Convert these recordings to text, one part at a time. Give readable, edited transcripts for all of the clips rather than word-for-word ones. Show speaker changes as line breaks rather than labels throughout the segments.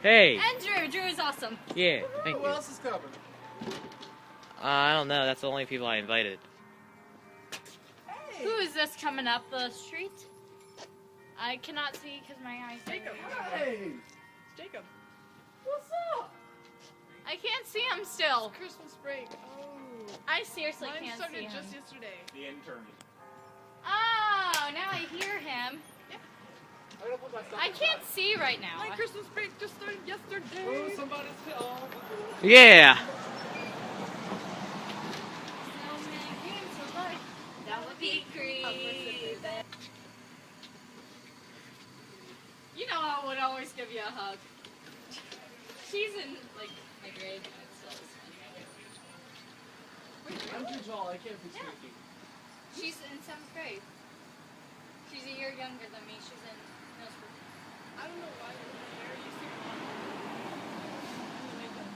Hey.
And Drew. Drew is awesome.
Yeah, thank
Who
you.
else is coming?
I don't know. That's the only people I invited.
Hey!
Who is this coming up the street? I cannot see because my eyes are...
Jacob.
Hey!
It's Jacob.
What's up?
I can't see him still.
Christmas break. Oh.
I seriously
Mine
can't see
started
him.
just yesterday.
The intern.
Oh, now I hear him.
I'm gonna put my stuff
I
in the
can't
bag.
see right now.
My Christmas break just started yesterday.
Oh, somebody's oh.
Yeah.
That would be creepy. You know I would always give you a hug. She's in, like, my grade, and it still is fun.
I'm too tall. I can't be
Yeah.
sneaky.
She's in 7th grade. She's a year younger than me. She's in middle school.
I don't know why you're here. You seem fun. Makeup.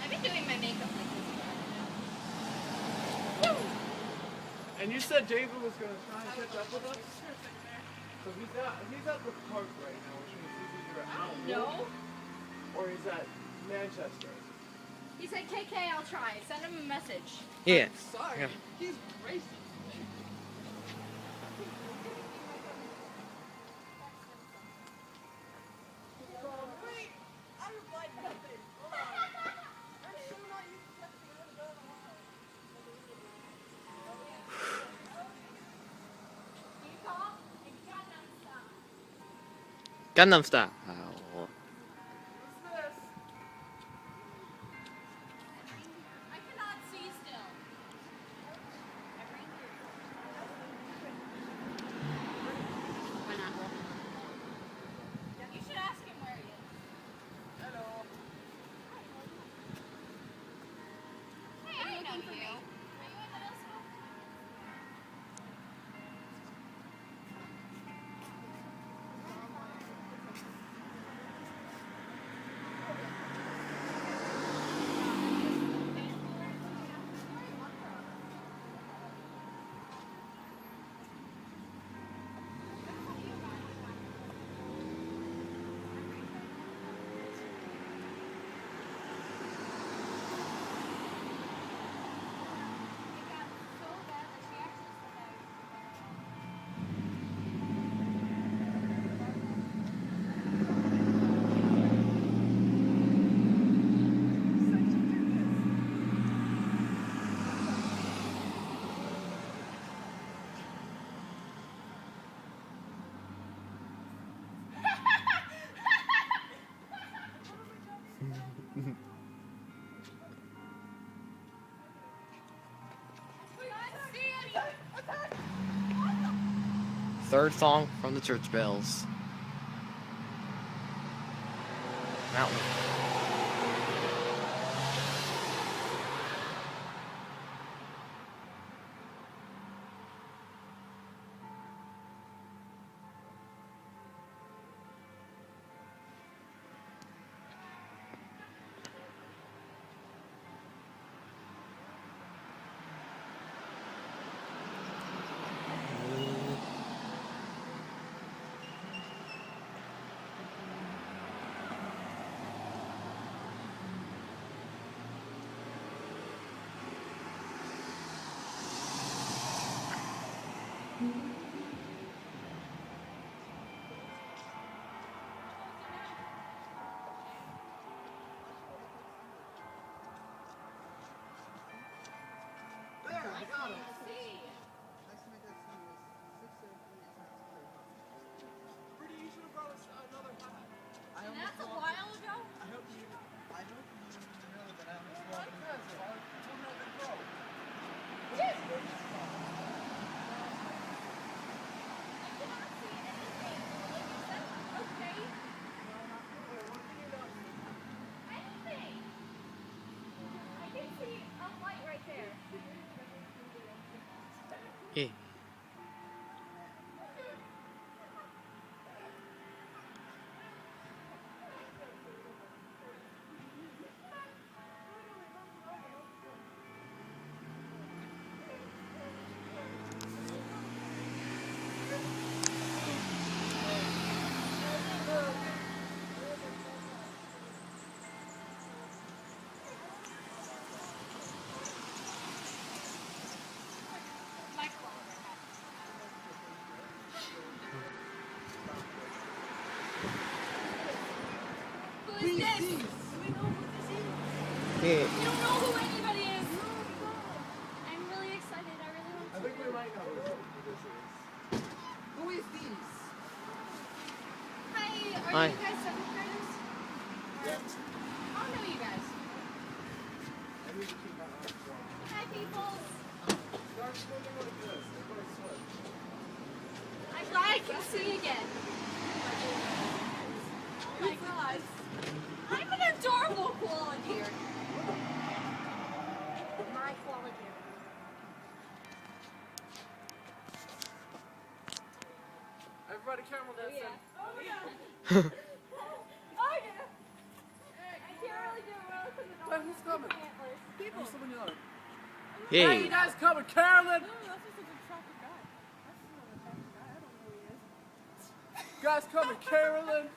I've been doing my makeup like this.
And you said David was gonna try and catch up with us? So he's at the park right now, which means he's either at
No.
or he's at Manchester.
He said, KK, I'll try. Send him a message.
Yeah.
Sorry.
Yeah.
He's racist. Wait, I replied nothing. Hold on. I'm so not used to texting.
Gundam Style.
What's this?
I cannot see still. You should ask him where he is.
Hello.
Hey, I know you. Are you in middle school?
Third song from the Church Bells. Mountain.
is
Who is
this?
this?
Yeah.
You don't know who anybody is. I'm really excited. I really want
I
to.
think we might know who this is. Who is these?
Hi, are
Hi.
you guys seventh graders?
Yeah.
I don't know you guys.
I need to keep my arms warm.
Hi, peoples.
Start swimming like this. Everybody swim.
I'm glad I can see again. Oh my gosh. I'm an adorable koala deer. My koala deer.
Everybody camera this.
Oh yeah. Oh yeah. I can't really do it well because it
Wait, who's coming?
antlers.
People. Someone yelling.
Yeah.
Hey, you guys coming, Carolyn? Guys coming, Carolyn.